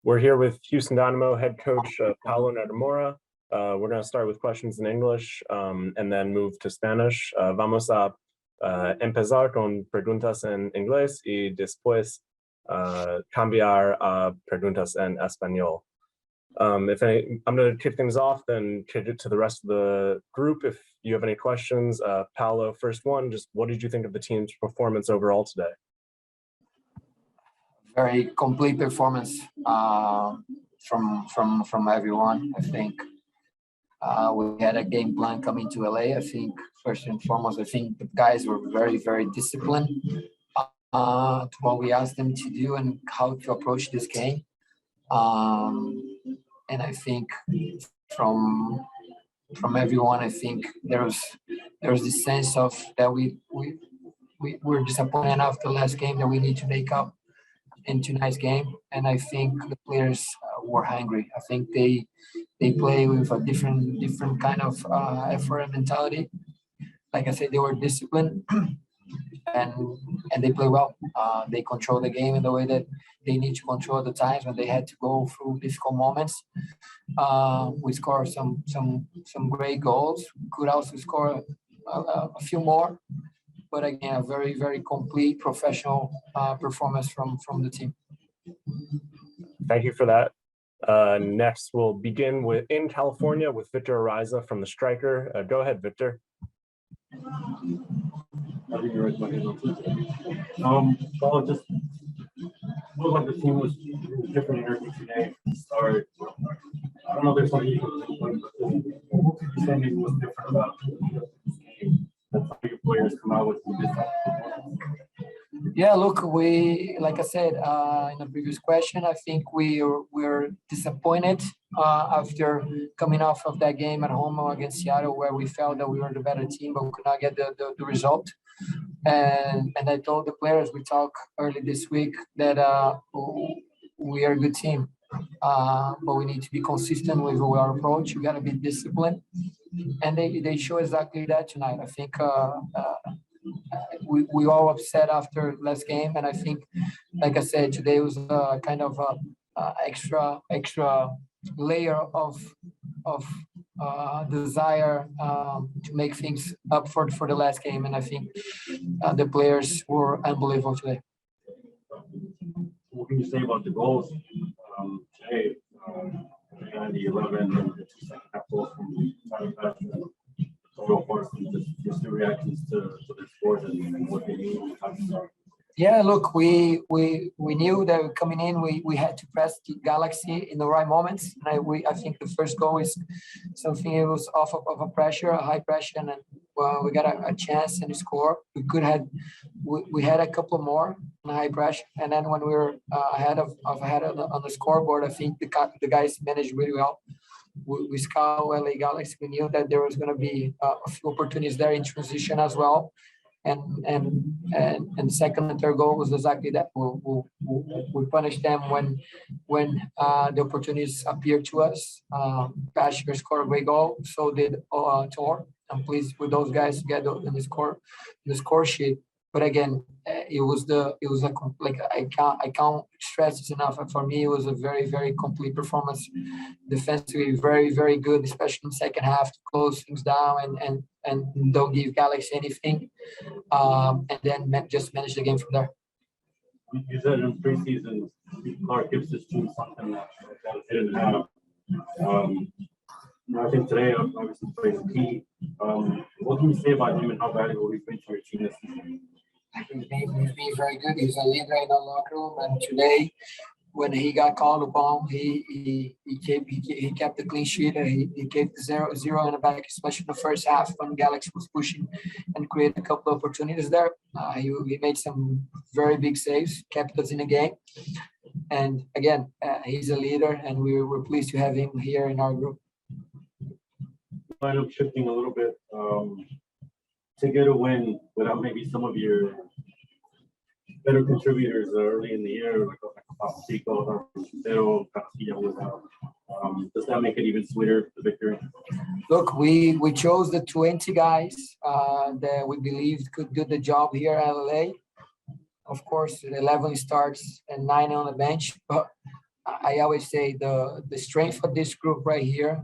We're here with Houston Dynamo head coach Paulo Nagamura. We're going to start with questions in English and then move to Spanish. Vamos a empezar con preguntas en inglés y después cambiar a preguntas en español. I'm going to kick things off, then kick it to the rest of the group. If you have any questions, Paulo, first one, just what did you think of the team's performance overall today? Very complete performance from everyone. I think we had a game plan coming to LA. I think first and foremost, I think the guys were very, very disciplined to what we asked them to do and how to approach this game. And I think from everyone, I think there was this sense of that we were disappointed after the last game, that we need to make up in tonight's game. And I think the players were hungry. I think they play with a different kind of effort and mentality. Like I said, they were disciplined and they play well. They control the game in the way that they need to control the times when they had to go through difficult moments. We scored some great goals. Could also score a few more. But again, a very, very complete professional performance from the team. Thank you for that. Next, we'll begin in California with Victor Ariza from the Striker. Go ahead, Victor. Paul, just looked like the team was different energy today to start. I don't know if there's something you can what could you say maybe was different about this game? That's how your players come out with this. Yeah, look, like I said in the previous question, I think we're disappointed after coming off of that game at home against Seattle, where we felt that we were the better team, but we could not get the result. And I told the players, we talked early this week, that we are a good team, but we need to be consistent with our approach. We got to be disciplined, and they show exactly that tonight. I think we all upset after last game, and I think, like I said, today was kind of a extra layer of desire to make things up for the last game, and I think the players were unbelievable today. What can you say about the goals today? And the 11 and the 2 second half goals from Tyler Patrick. Just the reactions to the scores and what they mean. Yeah, look, we knew that coming in, we had to press the Galaxy in the right moments. And I think the first goal is something, it was off of a pressure, a high pressure, and then we got a chance and score. We had a couple more on high pressure, and then when we were ahead on the scoreboard, I think the guys managed really well. We scout LA Galaxy. We knew that there was going to be a few opportunities there in transition as well, and second and third goal was exactly that. We punished them when the opportunities appeared to us. Bashir scored a great goal, so did Tor. I'm pleased with those guys to get in the score sheet. But again, I can't stress this enough. For me, it was a very, very complete performance. Defensively, very, very good, especially in the second half, to close things down and don't give Galaxy anything, and then just manage the game from there. You said in preseason, Clark gives this team something that it didn't have. I think today, obviously, plays a key. What can you say about him and how valuable he's been to your team this season? He's been very good. He's a leader in the locker room, and today, when he got called upon, he kept the clean sheet. He kept the 0-0 in the back, especially in the first half when Galaxy was pushing and created a couple of opportunities there. He made some very big saves, kept us in the game. And again, he's a leader, and we were pleased to have him here in our group. Line up shifting a little bit. To get a win without maybe some of your better contributors early in the year, like Pacifico or Quintero, Castilla was out. Does that make it even sweeter, the victory? Look, we chose the 20 guys that we believed could do the job here at LA. Of course, 11 starts and 9 on the bench, but I always say the strength of this group right here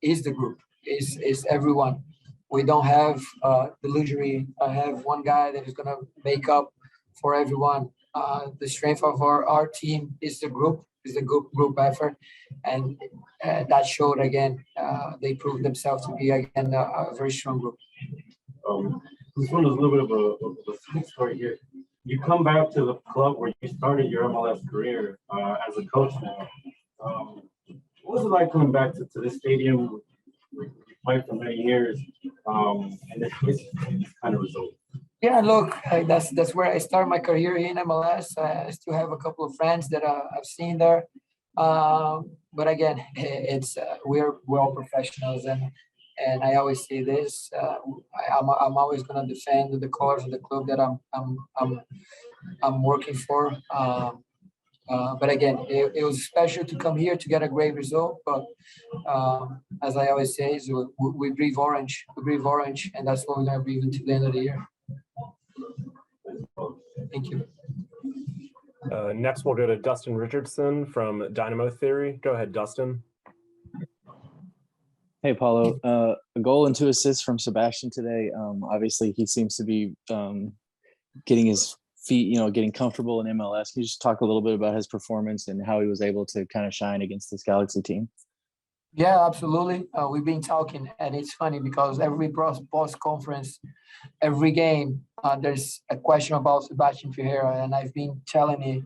is the group, is everyone. We don't have the luxury. I have one guy that is gonna make up for everyone. The strength of our team is the group, is the group effort, and that showed again. They proved themselves to be again a very strong group. This one is a little bit of a sweet story here. You come back to the club where you started your MLS career as a coach now. What was it like coming back to this stadium where you played for many years, and this kind of result? Yeah, look, that's where I started my career in MLS. I still have a couple of friends that I've seen there, but again, it's we're all professionals, and I always say this: I'm always gonna defend the colors of the club that I'm working for. But again, it was special to come here to get a great result. But as I always say, is we breathe orange. We breathe orange, and that's what we're gonna breathe until the end of the year. Thank you. Next, we'll go to Dustin Richardson from Dynamo Theory. Go ahead, Dustin. Hey, Paulo. A goal and 2 assists from Sebastian today. Obviously, he seems to be getting his feet, getting comfortable in MLS. Can you just talk a little bit about his performance and how he was able to kind of shine against this Galaxy team? Yeah, absolutely. We've been talking, and it's funny because every post conference, every game, there's a question about Sebastian Ferreira, and I've been telling in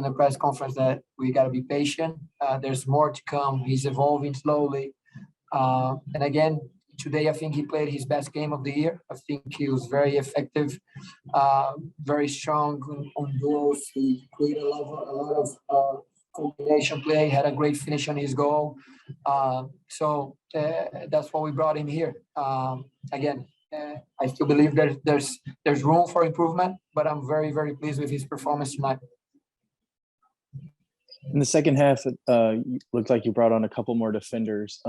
the press conference that we got to be patient. There's more to come. He's evolving slowly, and again, today I think he played his best game of the year. I think he was very effective, very strong on goals. He created a lot of combination play, had a great finish on his goal. So that's why we brought him here. Again, I still believe there's room for improvement, but I'm very, very pleased with his performance tonight. In the second half, it looked like you brought on a couple more defenders.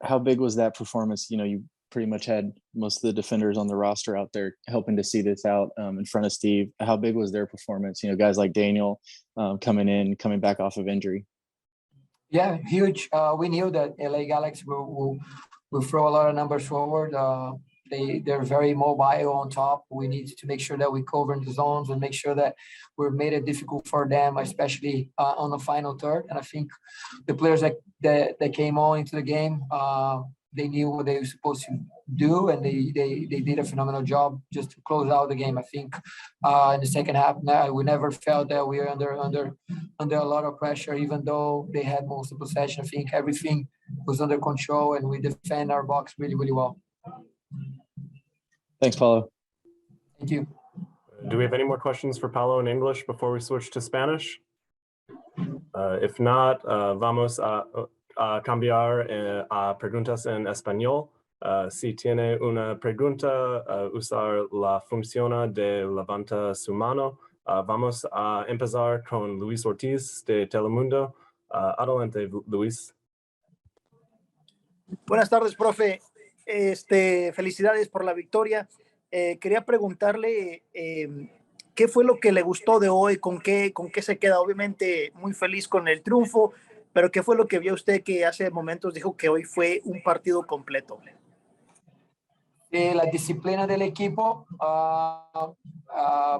How big was that performance? You pretty much had most of the defenders on the roster out there helping to see this out in front of Steve. How big was their performance? Guys like Daniel coming back off of injury. Yeah, huge. We knew that LA Galaxy will throw a lot of numbers forward. They're very mobile on top. We need to make sure that we cover the zones and make sure that we've made it difficult for them, especially on the final third. And I think the players that came on into the game, they knew what they were supposed to do, and they did a phenomenal job just to close out the game. I think in the second half, we never felt that we were under a lot of pressure, even though they had most of the possession. I think everything was under control, and we defend our box really, really well. Thanks, Paulo. Thank you. Do we have any more questions for Paulo in English before we switch to Spanish? If not, vamos a cambiar a preguntas en español. Si tiene una pregunta, usar la función de levanta su mano. Vamos a empezar con Luis Ortiz de Telemundo. Adelante, Luis. Buenas tardes, profe. Felicidades por la victoria. Quería preguntarle qué fue lo que le gustó de hoy, con qué se queda. Obviamente muy feliz con el triunfo, pero qué fue lo que vio usted que hace momentos dijo que hoy fue un partido completo. La disciplina del equipo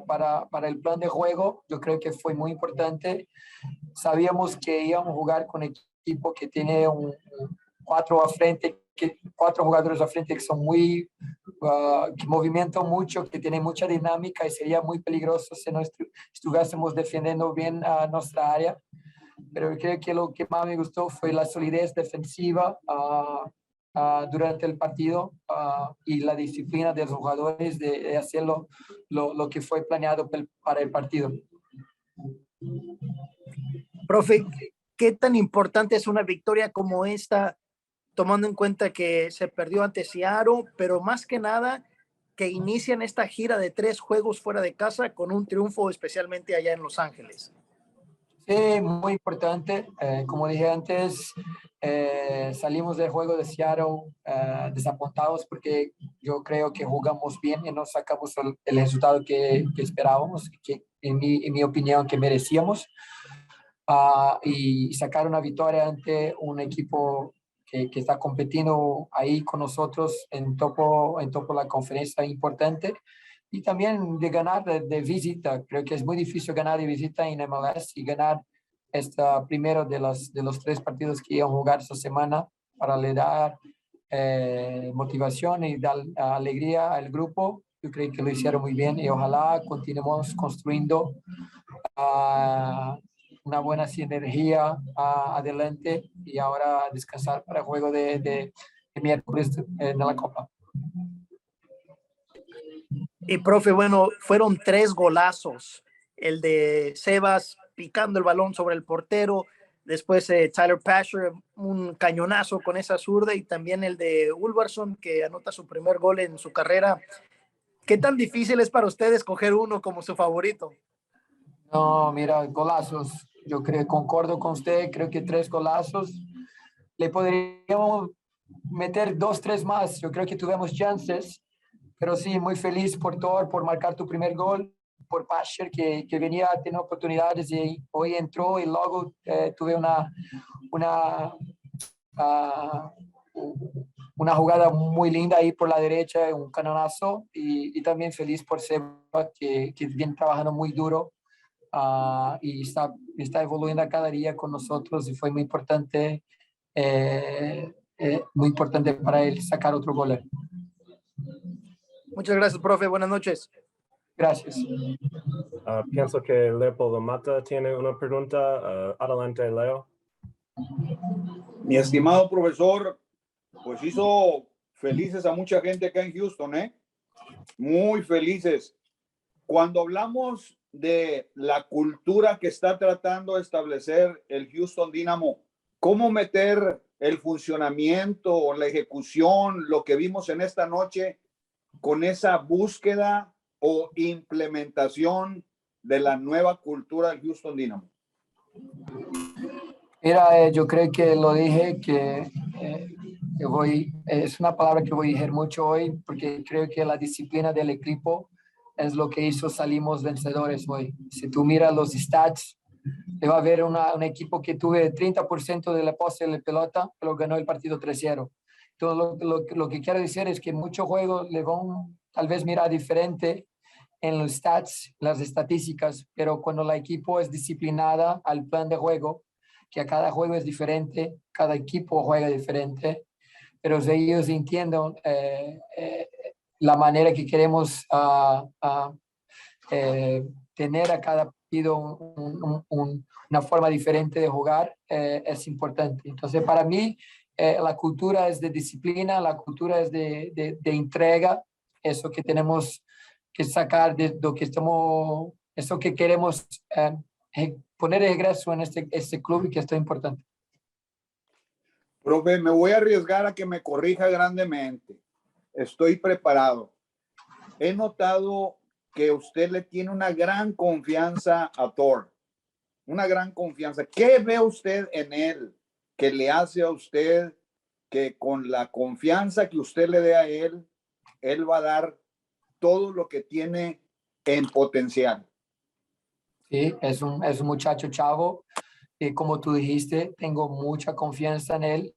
para el plan de juego, yo creo que fue muy importante. Sabíamos que íbamos a jugar con un equipo que tiene cuatro jugadores a frente que son muy, que movimentan mucho, que tienen mucha dinámica, y sería muy peligroso si no estuviésemos defendiendo bien nuestra área. Pero creo que lo que más me gustó fue la solidez defensiva durante el partido y la disciplina de los jugadores de hacer lo que fue planeado para el partido. Profe, ¿qué tan importante es una victoria como esta, tomando en cuenta que se perdió ante Seattle, pero más que nada que inician esta gira de 3 juegos fuera de casa con un triunfo especialmente allá en Los Ángeles? Sí, muy importante. Como dije antes, salimos del juego de Seattle desapontados porque yo creo que jugamos bien y no sacamos el resultado que esperábamos, que en mi opinión que merecíamos. y sacar una victoria ante un equipo que está compitiendo ahí con nosotros en topo la conferencia importante. Y también de ganar de visita. Creo que es muy difícil ganar de visita en MLS y ganar esta primero de los 3 partidos que iban a jugar esta semana para le dar motivación y dar alegría al grupo. Yo creo que lo hicieron muy bien y ojalá continuemos construyendo una buena sinergia adelante y ahora descansar para el juego de miércoles en la Copa. Y profe, bueno, fueron 3 golazos. El de Sebas picando el balón sobre el portero, después Tyler Pasher, un cañonazo con esa zurda, y también el de Ulvarsson, que anota su primer gol en su carrera. ¿Qué tan difícil es para usted escoger uno como su favorito? No, mira, golazos. Yo creo, concordo con usted, creo que 3 golazos. Le podríamos meter 2, 3 más. Yo creo que tuvimos chances. Pero sí, muy feliz por Thor, por marcar tu primer gol, por Pasher, que venía teniendo oportunidades y hoy entró y luego tuve una jugada muy linda ahí por la derecha, un canonazo y también feliz por Seba, que viene trabajando muy duro y está evoluyendo cada día con nosotros y fue muy importante para él sacar otro gol. Muchas gracias, profe. Buenas noches. Gracias. Pienso que Leopoldo Mata tiene una pregunta. Adelante, Leo. Mi estimado profesor, pues hizo felices a mucha gente acá en Houston, ¿eh? Muy felices. Cuando hablamos de la cultura que está tratando de establecer el Houston Dynamo, ¿cómo meter el funcionamiento o la ejecución, lo que vimos en esta noche, con esa búsqueda o implementación de la nueva cultura del Houston Dynamo? Mira, yo creo que lo dije que es una palabra que voy a decir mucho hoy porque creo que la disciplina del equipo es lo que hizo salimos vencedores hoy. Si tú miras los stats, te va a ver un equipo que tuve 30% de la pose de la pelota, pero ganó el partido 3-0. Entonces, lo que quiero decir es que muchos juegos le van tal vez mirar diferente en los stats, las estadísticas, pero cuando el equipo es disciplinada al plan de juego, que a cada juego es diferente, cada equipo juega diferente, pero si ellos entienden la manera que queremos tener a cada partido una forma diferente de jugar, es importante. Entonces, para mí, la cultura es de disciplina, la cultura es de entrega, eso que tenemos que sacar de lo que estamos, eso que queremos poner de regreso en este club y que es importante. Profe, me voy a arriesgar a que me corrija grandemente. Estoy preparado. He notado que usted le tiene una gran confianza a Thor. Una gran confianza. ¿Qué ve usted en él que le hace a usted que con la confianza que usted le dé a él va a dar todo lo que tiene en potencial? Sí, es un muchacho chavo. Como tú dijiste, tengo mucha confianza en él.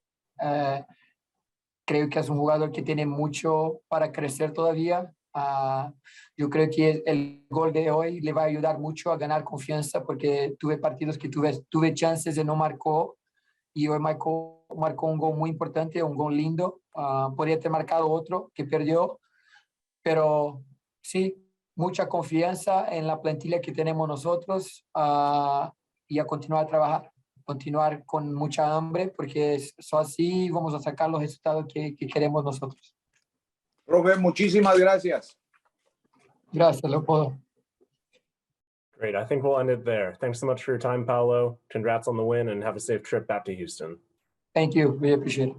Creo que es un jugador que tiene mucho para crecer todavía. Yo creo que el gol de hoy le va a ayudar mucho a ganar confianza porque tuve partidos que tuve chances de no marcó y hoy marcó un gol muy importante, un gol lindo. Podría ter marcado otro que perdió, pero sí, mucha confianza en la plantilla que tenemos nosotros y a continuar a trabajar, continuar con mucha hambre, porque solo así vamos a sacar los resultados que queremos nosotros. Profe, muchísimas gracias. Gracias, Leopoldo. Great. I think we'll end it there. Thanks so much for your time, Paulo. Congrats on the win and have a safe trip back to Houston. Thank you. We appreciate it.